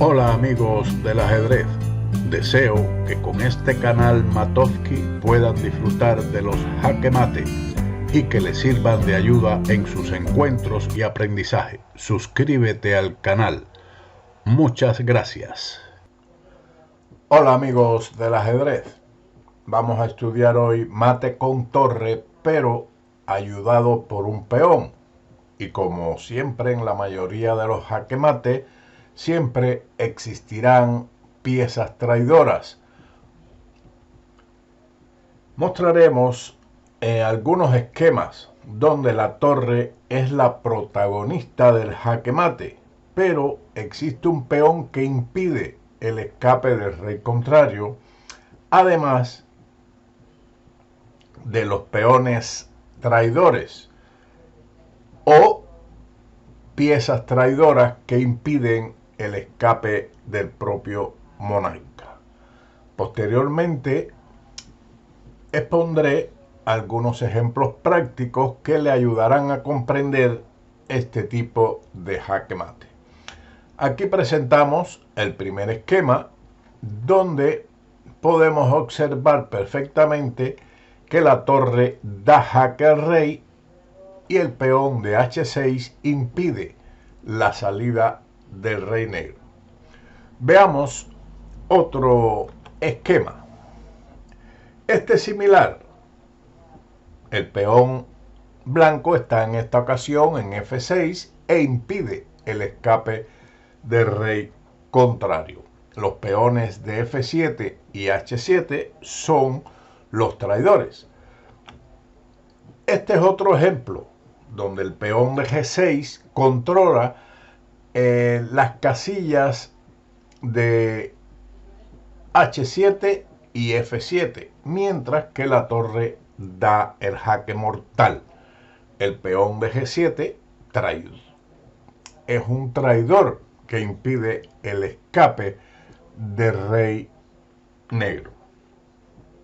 Hola amigos del ajedrez, deseo que con este canal Matovsky puedan disfrutar de los jaque mate y que les sirvan de ayuda en sus encuentros y aprendizaje. Suscríbete al canal. Muchas gracias. Hola amigos del ajedrez, vamos a estudiar hoy mate con torre, pero ayudado por un peón. Y como siempre en la mayoría de los jaque mate, siempre existirán piezas traidoras. Mostraremos algunos esquemas donde la torre es la protagonista del jaque mate, pero existe un peón que impide el escape del rey contrario, además de los peones traidores o piezas traidoras que impiden el escape del propio monarca. Posteriormente expondré algunos ejemplos prácticos que le ayudarán a comprender este tipo de jaque mate. Aquí presentamos el primer esquema donde podemos observar perfectamente que la torre da jaque al rey y el peón de H6 impide la salida del rey negro. Veamos otro esquema. Este es similar. El peón blanco está en esta ocasión en F6 e impide el escape del rey contrario. Los peones de F7 y H7 son los traidores. Este es otro ejemplo donde el peón de G6 controla las casillas de H7 y F7, mientras que la torre da el jaque mortal. El peón de G7 es un traidor que impide el escape del rey negro.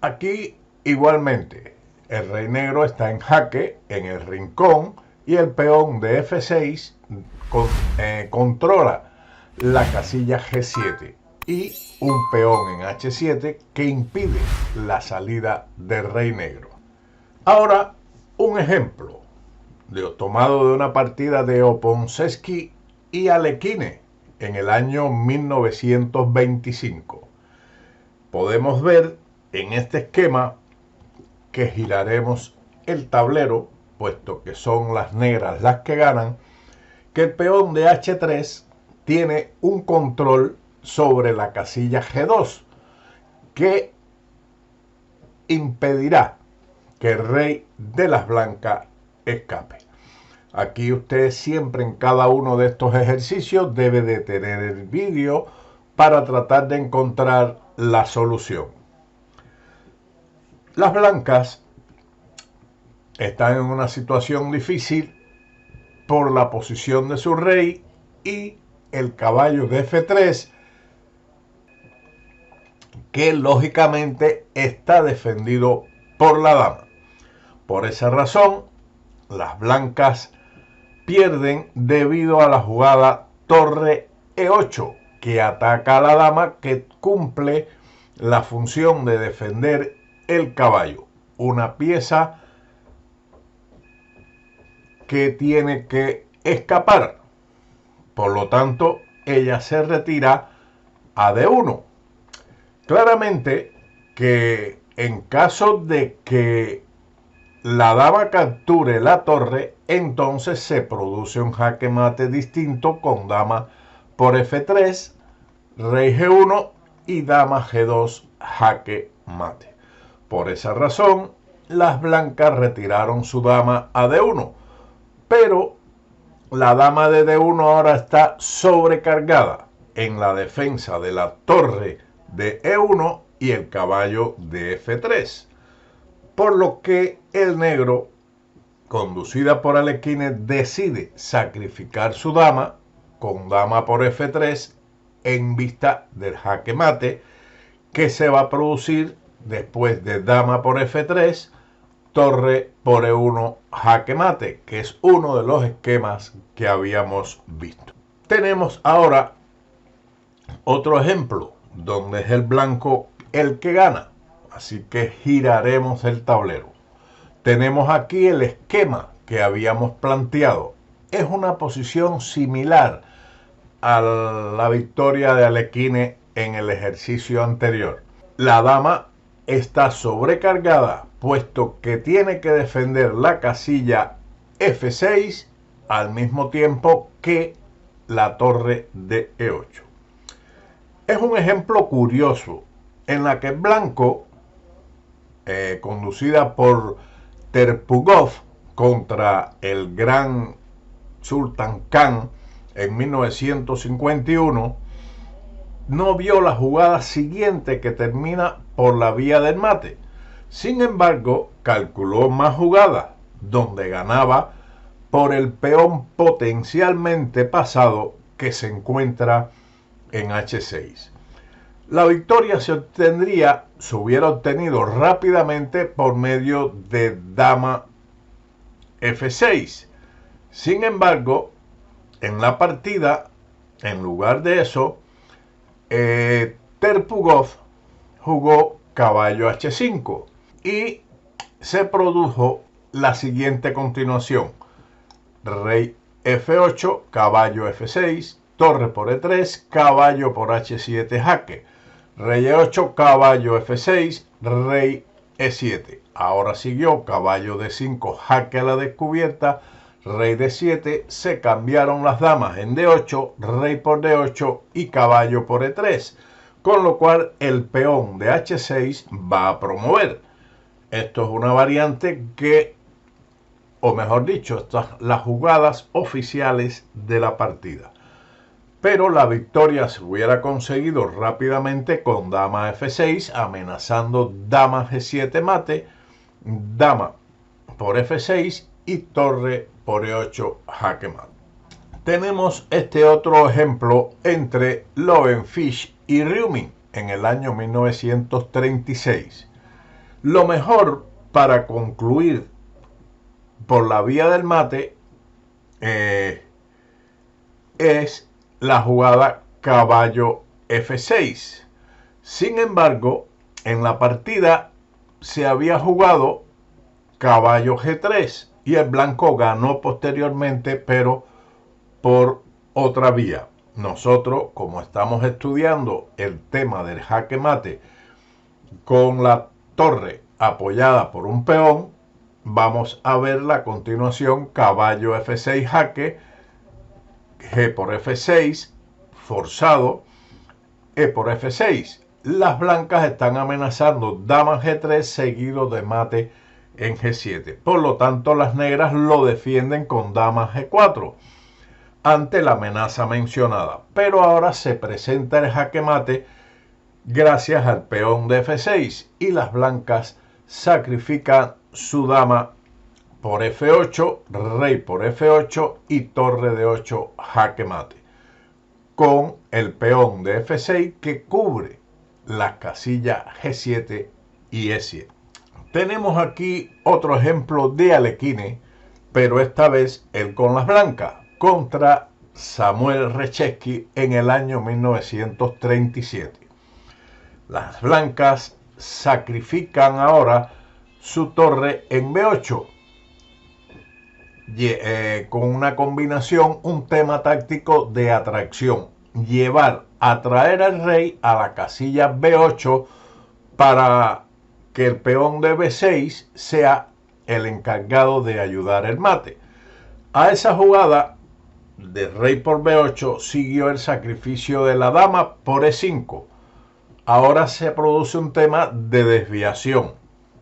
Aquí igualmente el rey negro está en jaque en el rincón y el peón de F6 controla la casilla G7 y un peón en H7 que impide la salida del rey negro. Ahora un ejemplo tomado de una partida de Oponsesky y Alekhine en el año 1925. Podemos ver en este esquema que giraremos el tablero, puesto que son las negras las que ganan, que el peón de H3 tiene un control sobre la casilla G2 que impedirá que el rey de las blancas escape. Aquí usted siempre en cada uno de estos ejercicios debe detener el vídeo para tratar de encontrar la solución. Las blancas están en una situación difícil por la posición de su rey y el caballo de F3, que lógicamente está defendido por la dama. Por esa razón, las blancas pierden debido a la jugada torre E8, que ataca a la dama, que cumple la función de defender el caballo. Una pieza que tiene que escapar. Por lo tanto, ella se retira a D1. Claramente que en caso de que la dama capture la torre, entonces se produce un jaque mate distinto con dama por F3, rey G1 y dama G2 jaque mate. Por esa razón, las blancas retiraron su dama a D1, pero la dama de D1 ahora está sobrecargada en la defensa de la torre de E1 y el caballo de F3. Por lo que el negro, conducida por Alekhine, decide sacrificar su dama con dama por F3 en vista del jaque mate que se va a producir después de dama por F3, torre por E1 jaque mate, que es uno de los esquemas que habíamos visto. Tenemos ahora Otro ejemplo, donde es el blanco el que gana. Así que giraremos el tablero. Tenemos aquí el esquema que habíamos planteado. Es una posición similar a la victoria de Alekhine en el ejercicio anterior. La dama está sobrecargada, puesto que tiene que defender la casilla F6 al mismo tiempo que la torre de E8. Es un ejemplo curioso en la que blanco, conducida por Terpugov contra el gran Sultan Khan en 1951, no vio la jugada siguiente que termina por la vía del mate. Sin embargo, calculó más jugadas, donde ganaba por el peón potencialmente pasado que se encuentra en H6. La victoria se hubiera obtenido rápidamente por medio de dama F6. Sin embargo, en la partida, en lugar de eso, Terpugov jugó caballo H5 y se produjo la siguiente continuación: rey F8, caballo F6, torre por E3, caballo por H7 jaque, rey E8, caballo F6, rey E7. Ahora siguió caballo D5, jaque a la descubierta, rey D7, se cambiaron las damas en D8, rey por D8 y caballo por E3, con lo cual el peón de H6 va a promover. Esto es una variante que, o mejor dicho, estas son las jugadas oficiales de la partida. Pero la victoria se hubiera conseguido rápidamente con dama F6, amenazando dama G7 mate, dama por F6 y torre por E8 jaque mate. Tenemos este otro ejemplo entre Löwenfisch y Rjumin en el año 1936. Lo mejor para concluir por la vía del mate es la jugada caballo F6. Sin embargo, en la partida se había jugado caballo G3 y el blanco ganó posteriormente, pero por otra vía. Nosotros, como estamos estudiando el tema del jaque mate con la torre apoyada por un peón, vamos a ver la continuación: caballo F6 jaque, G por F6 forzado, E por F6. Las blancas están amenazando dama G3 seguido de mate en G7. Por lo tanto, las negras lo defienden con dama G4 ante la amenaza mencionada. Pero ahora se presenta el jaque mate gracias al peón de F6 y las blancas sacrifican su dama por F8, rey por F8 y torre de 8 jaque mate, con el peón de F6 que cubre las casillas G7 y E7. Tenemos aquí otro ejemplo de Alekhine, pero esta vez él con las blancas, contra Samuel Reshevsky en el año 1937. Las blancas sacrifican ahora su torre en B8, con una combinación, un tema táctico de atracción: atraer al rey a la casilla B8 para que el peón de B6 sea el encargado de ayudar el mate. A esa jugada de rey por B8 siguió el sacrificio de la dama por E5. Ahora se produce un tema de desviación,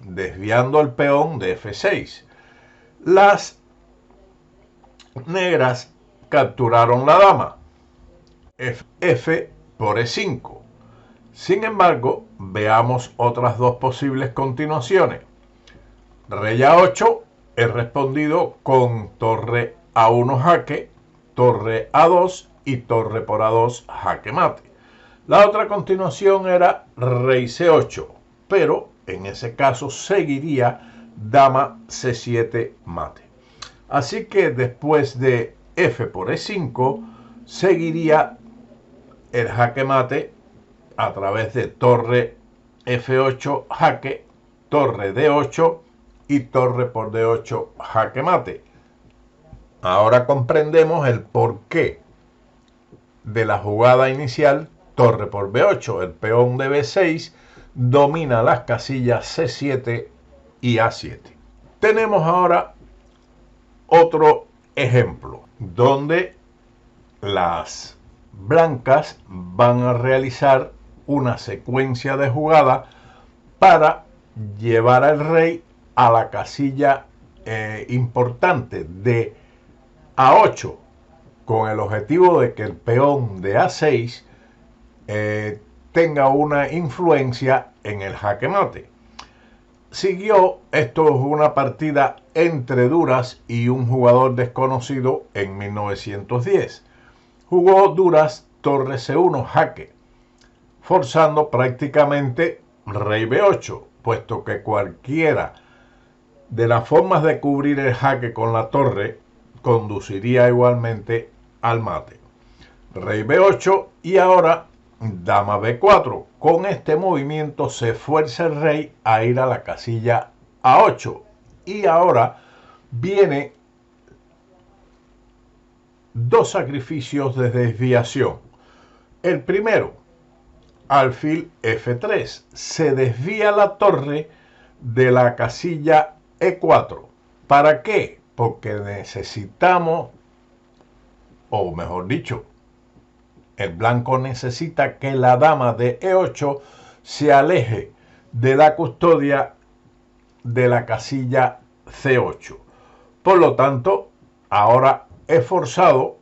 desviando el peón de F6. Las negras capturaron la dama, F por E5. Sin embargo, veamos otras dos posibles continuaciones. Rey A8 es respondido con torre A1 jaque, torre A2 y torre por A2 jaque mate. La otra continuación era rey C8, pero en ese caso seguiría dama C7 mate. Así que después de F por E5 seguiría el jaque mate a través de torre F8 jaque, torre D8 y torre por D8 jaque mate. Ahora comprendemos el porqué de la jugada inicial torre por B8. El peón de B6 domina las casillas C7 y A7. Tenemos ahora otro ejemplo donde las blancas van a realizar una secuencia de jugadas para llevar al rey a la casilla importante de A8, con el objetivo de que el peón de A6 tenga una influencia en el jaque mate. Esto es una partida entre Duras y un jugador desconocido en 1910. Jugó Duras torre C1 jaque, forzando prácticamente rey B8, puesto que cualquiera de las formas de cubrir el jaque con la torre conduciría igualmente al mate. Rey B8 y ahora dama B4. Con este movimiento se fuerza el rey a ir a la casilla A8. Y ahora viene dos sacrificios de desviación. El primero, alfil F3. Se desvía la torre de la casilla E4. ¿Para qué? Porque necesitamos, o mejor dicho, el blanco necesita que la dama de E8 se aleje de la custodia de la casilla C8. Por lo tanto, ahora he forzado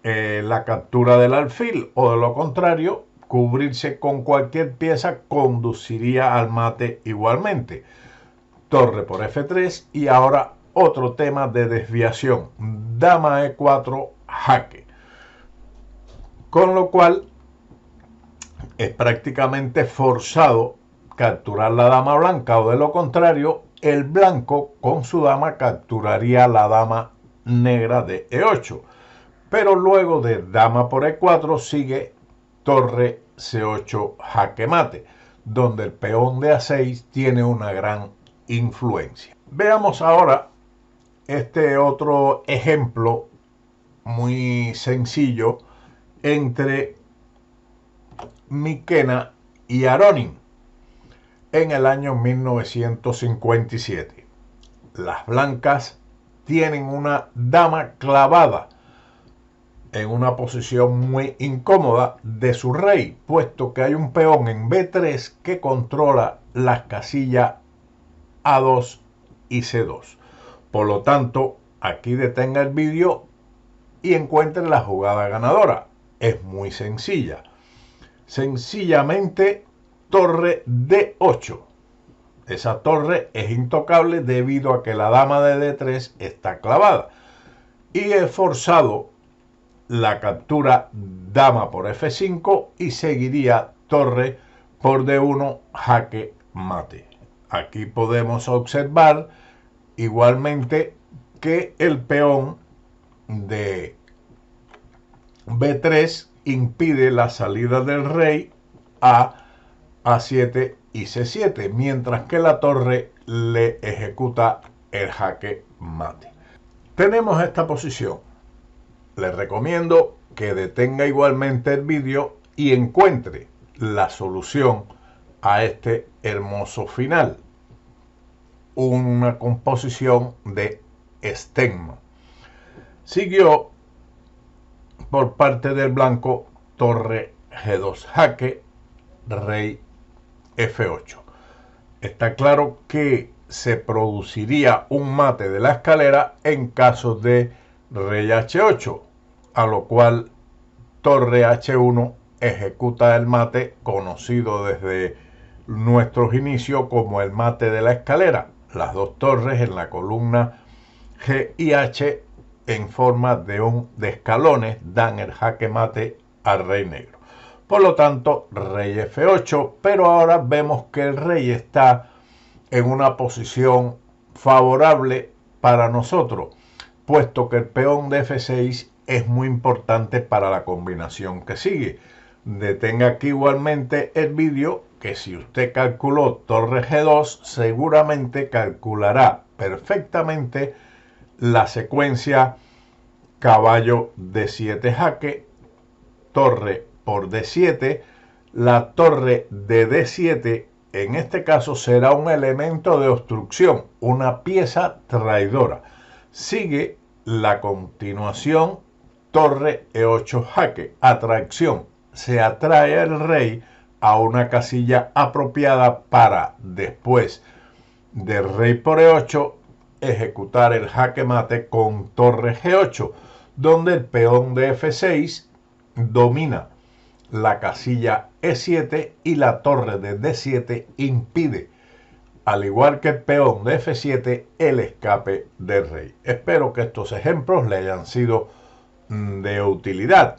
la captura del alfil, o de lo contrario, cubrirse con cualquier pieza conduciría al mate igualmente. Torre por F3 y ahora otro tema de desviación, dama E4 jaque. Con lo cual es prácticamente forzado capturar la dama blanca, o de lo contrario, el blanco con su dama capturaría la dama negra de E8. Pero luego de dama por E4 sigue torre C8 jaque mate, donde el peón de A6 tiene una gran influencia. Veamos ahora este otro ejemplo muy sencillo entre Mikena y Aronin en el año 1957. Las blancas tienen una dama clavada en una posición muy incómoda de su rey, puesto que hay un peón en B3 que controla las casillas A2 y C2. Por lo tanto, aquí detenga el vídeo y encuentre la jugada ganadora. Es muy sencilla. Sencillamente, torre D8. Esa torre es intocable debido a que la dama de D3 está clavada. Y he forzado la captura dama por F5 y seguiría torre por D1 jaque mate. Aquí podemos observar igualmente que el peón de B3 impide la salida del rey a A7 y C7, mientras que la torre le ejecuta el jaque mate. Tenemos esta posición. Les recomiendo que detenga igualmente el vídeo y encuentre la solución a este hermoso final. Una composición de Steinman. Siguió por parte del blanco torre G2 jaque, rey F8. Está claro que se produciría un mate de la escalera en caso de rey H8, a lo cual torre H1 ejecuta el mate conocido desde nuestros inicios como el mate de la escalera. Las dos torres en la columna G y H en forma de escalones dan el jaque mate al rey negro. Por lo tanto, rey F8, pero ahora vemos que el rey está en una posición favorable para nosotros, puesto que el peón de F6 es muy importante para la combinación que sigue. Detenga aquí igualmente el vídeo, que si usted calculó torre G2, seguramente calculará perfectamente la secuencia caballo D7 jaque, torre por D7, la torre de D7 en este caso será un elemento de obstrucción, una pieza traidora. Sigue la continuación torre E8 jaque, atracción. Se atrae el rey a una casilla apropiada para después de rey por E8 ejecutar el jaque mate con torre G8, donde el peón de F6 domina la casilla E7 y la torre de D7 impide, al igual que el peón de F7, el escape del rey. Espero que estos ejemplos le hayan sido de utilidad.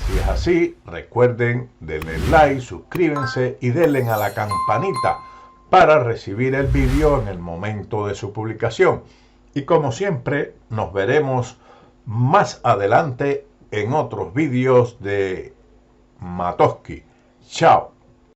Si es así, recuerden denle like, suscríbanse y denle a la campanita para recibir el vídeo en el momento de su publicación. Y como siempre, nos veremos más adelante en otros vídeos de Matoski. Chao.